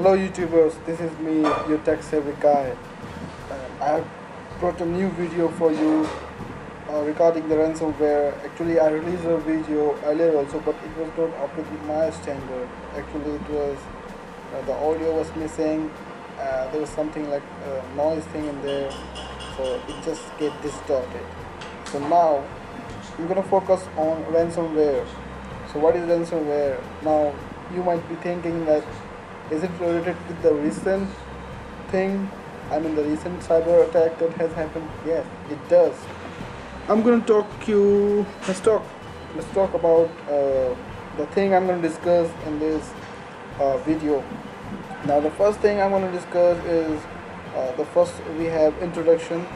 Hello YouTubers, this is me, your tech savvy guy. I have brought a new video for you regarding the ransomware. Actually, I released a video earlier also, but it was not up to my standard. Actually, it was the audio was missing. There was something like a noise thing in there, so it just get distorted. So now I'm gonna focus on ransomware. So what is ransomware? Now you might be thinking that is it related with the recent thing? I mean the recent cyber attack that has happened? Yes, it does. I'm gonna talk you. Let's talk about the thing I'm gonna discuss in this video. Now the first thing I'm gonna discuss is the first we have introduction.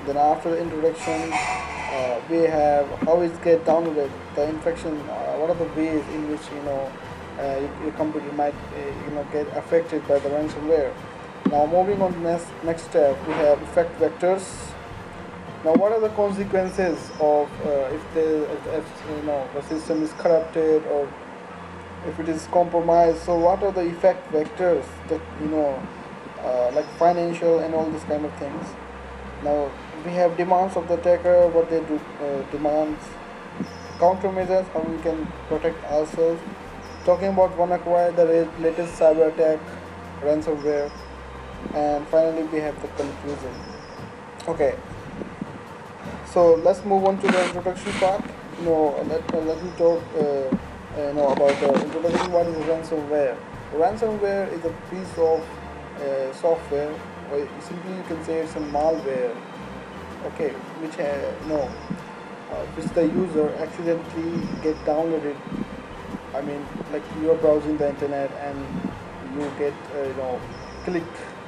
Then after the introduction, we have how it get downloaded, the infection. What are the ways in which your computer might get affected by the ransomware. Now moving on to next step, we have effect vectors. Now what are the consequences of if the system is corrupted or if it is compromised? So what are the effect vectors that like financial and all these kind of things. Now we have demands of the attacker, what they do, demands, countermeasures, how we can protect ourselves. Talking about WannaCry, the latest cyber attack, ransomware, and finally we have the conclusion. Okay, so let's move on to the introduction part. Let me talk about the introduction. What is ransomware? Ransomware is a piece of software, or simply you can say it's a malware. Okay, which the user accidentally get downloaded. I mean, like you are browsing the internet and you get click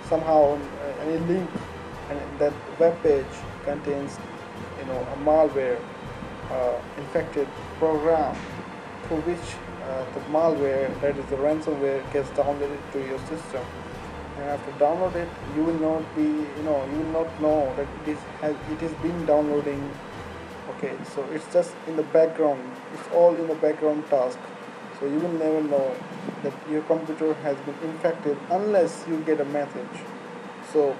somehow on any link, and that web page contains a malware infected program through which the malware, that is the ransomware, gets downloaded to your system. And after download it, you will not be you will not know that it is been downloading. Okay, so it's just in the background, it's all in the background task. So you will never know that your computer has been infected unless you get a message. So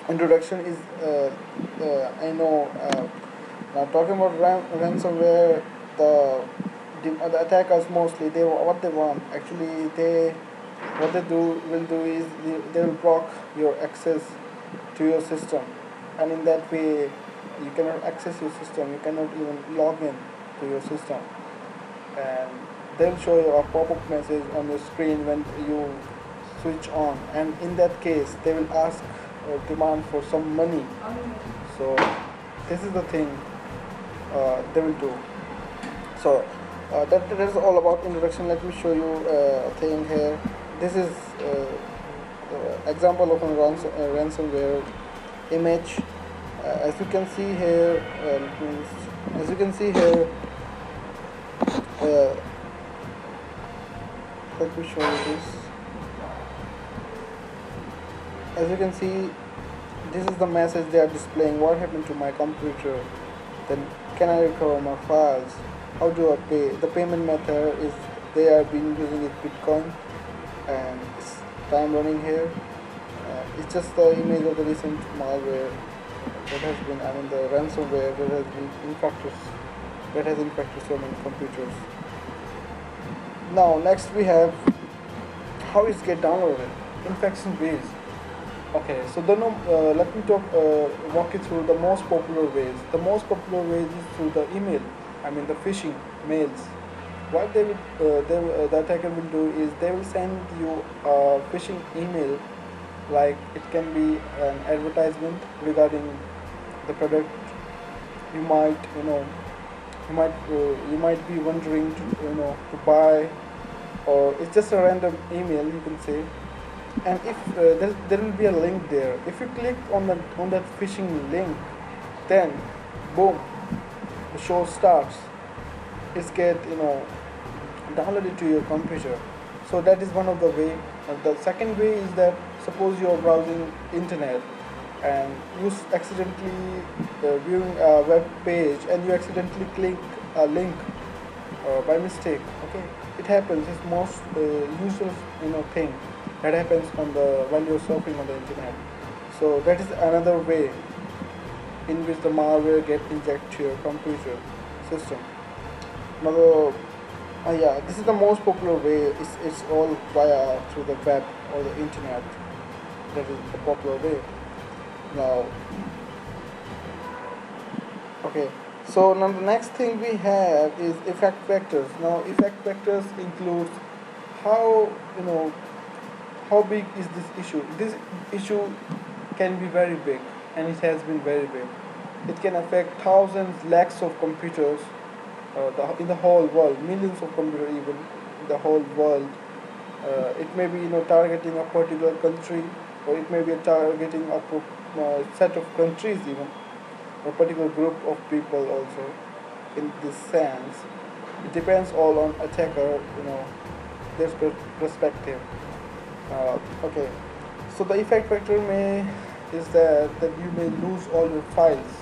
introduction is now talking about ransomware. The attackers mostly what they want actually what they will do is they will block your access to your system, and in that way you cannot access your system, you cannot even log in to your system, and they'll show you a pop-up message on your screen when you switch on, and in that case they will ask or demand for some money. So this is the thing they will do. So that is all about introduction. Let me show you a thing here. This is example of a ransomware image. As you can see here, let me show you this. As you can see, this is the message they are displaying. What happened to my computer? Then can I recover my files? How do I pay? The payment method is they have been using it Bitcoin, and it's time running here. It's just the image of the recent malware that has been, the ransomware that has infected so many computers. Now next we have how it get downloaded, infection ways. Okay, so let me walk you through the most popular ways. The most popular ways is through the email. The phishing mails. What the attacker will do is they will send you a phishing email, like it can be an advertisement regarding the product. You might be wondering to buy, or it's just a random email, you can say. And if there will be a link there, if you click on that phishing link, then boom, the show starts. It's get downloaded to your computer. So that is one of the way. The second way is that suppose you are browsing internet and you accidentally viewing a web page and you accidentally click a link by mistake. Okay, it happens. It's most usual thing. that happens on the while you're surfing on the internet. So that is another way in which the malware get injected to your computer system. Now, yeah, this is the most popular way. It's all via through the web or the internet. That is the popular way. Now, okay. So now the next thing we have is effect vectors. Now, effect vectors includes how how big is this issue. This issue can be very big, and it has been very big. It can affect thousands, lakhs of computers in the whole world, millions of computers even in the whole world. It may be targeting a particular country, or it may be targeting a set of countries even, a particular group of people also. In this sense, it depends all on attacker, their perspective. Okay, so the effect factor may is that you may lose all your files,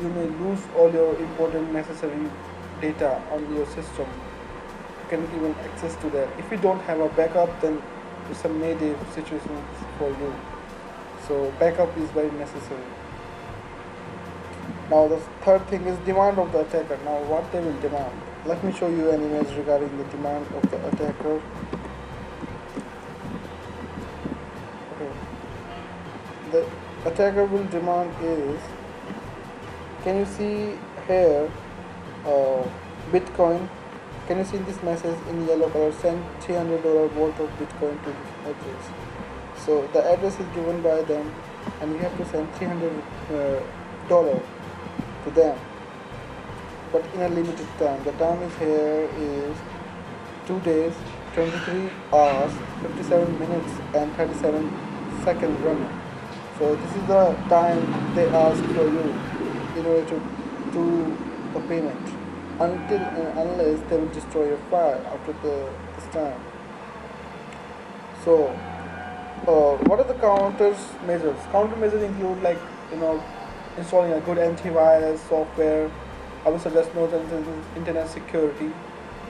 you may lose all your important necessary data on your system. You can even access to that. If you don't have a backup, then it's a mayday situation for you. So backup is very necessary. Now the third thing is demand of the attacker. Now what they will demand. Let me show you an image regarding the demand of the attacker. Okay. The attacker will demand is, can you see here, Bitcoin? Can you see this message in yellow color? Send $300 worth of Bitcoin to this address. So the address is given by them, and you have to send $300 to them, but in a limited time. The time is here is 2 days, 23 hours, 57 minutes, and 37 seconds running. So this is the time they ask for you in order to do the payment, until and unless they will destroy your file after this time. So what are the countermeasures? Countermeasures include, like, installing a good antivirus software. I would suggest Northern Internet Security.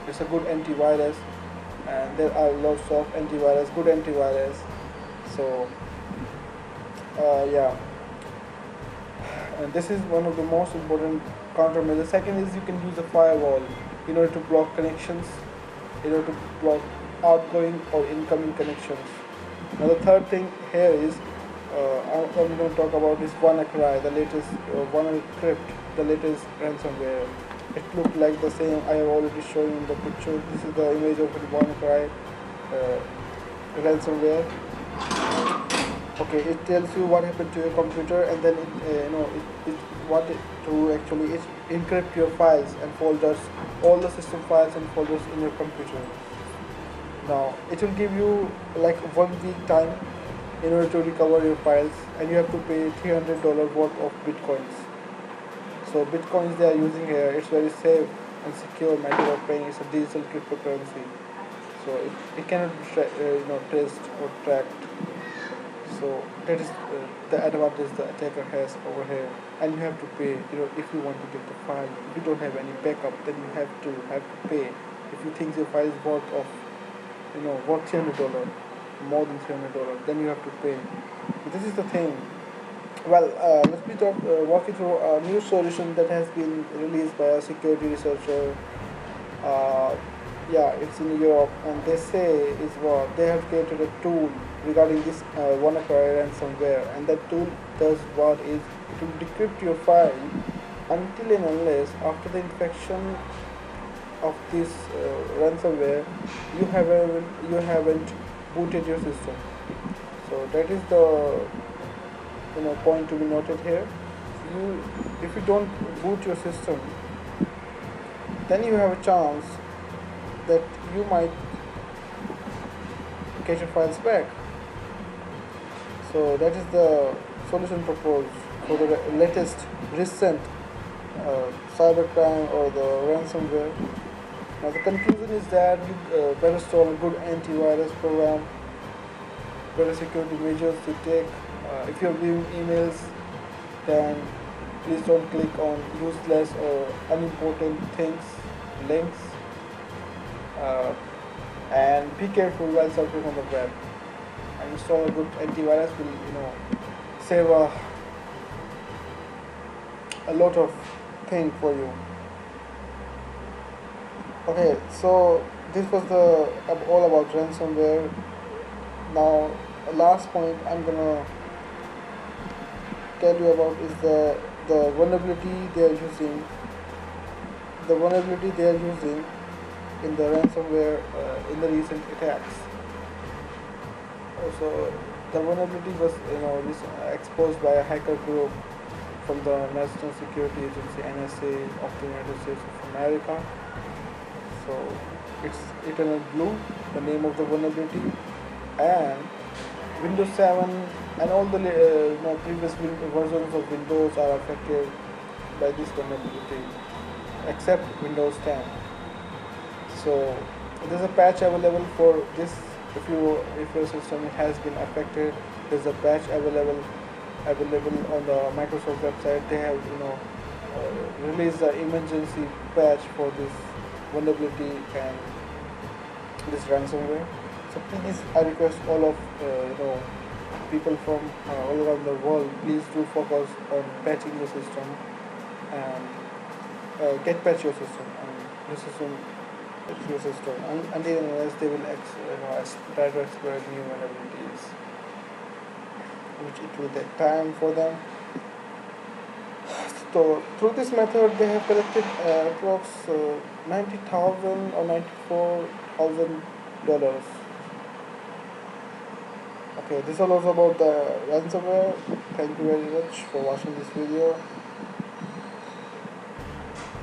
It's a good antivirus, and there are lots of antivirus, good antivirus. So yeah, and this is one of the most important countermeasures. Second is you can use a firewall in order to block connections, in order to block outgoing or incoming connections. Now the third thing here is, I'm going to talk about this WannaCry, the latest WannaCrypt, the latest ransomware. It looked like the same I have already shown you in the picture. This is the image of the WannaCry ransomware. Okay, it tells you what happened to your computer, and then it wanted to actually encrypt your files and folders, all the system files and folders in your computer. Now it will give you like 1 week time in order to recover your files, and you have to pay $300 worth of bitcoins. So bitcoins they are using here, it's very safe and secure method of paying. It's a digital cryptocurrency, so it cannot be traced or tracked. So that is the advantage the attacker has over here, and you have to pay. If you want to get the file, if you don't have any backup, then you have to pay. If you think your file is worth $300, more than $300, then you have to pay. This is the thing. Well, let me walk you through a new solution that has been released by a security researcher. Uh, yeah, it's in Europe, and they say is what they have created a tool regarding this WannaCry ransomware, and that tool does what is, it will decrypt your file until and unless after the infection of this ransomware you haven't booted your system. So that is the point to be noted here. If you don't boot your system, then you have a chance that you might get your files back. So that is the solution proposed for the latest recent cybercrime or the ransomware. Now the conclusion is that you better install a good antivirus program, better security measures to take. If you're viewing emails, then please don't click on useless or unimportant links, and be careful while surfing on the web. and install a good antivirus will save a lot of thing for you. Okay, so this was the all about ransomware. Now, last point I'm gonna tell you about is the vulnerability they are using. The vulnerability they are using in the ransomware in the recent attacks. Also, the vulnerability was exposed by a hacker group from the National Security Agency (NSA) of the United States of America. So it's Eternal Blue, the name of the vulnerability, and Windows 7 and all the previous versions of Windows are affected by this vulnerability, except Windows 10. So there's a patch available for this. If your system has been affected, there's a patch available on the Microsoft website. They have released the emergency patch for this vulnerability and this ransomware. So please, I request all of people from all around the world, please do focus on patching the system and get patch your system and your system patch your system until and unless they will try to exploit new vulnerabilities, which it will take time for them. So through this method, they have collected approx $90,000 or $94,000. Okay, this was also about the ransomware. Thank you very much for watching this video.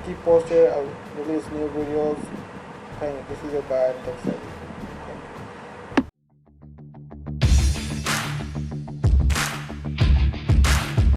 Keep posted. I'll release new videos. Thank you. This is your guide. Tech Savvy.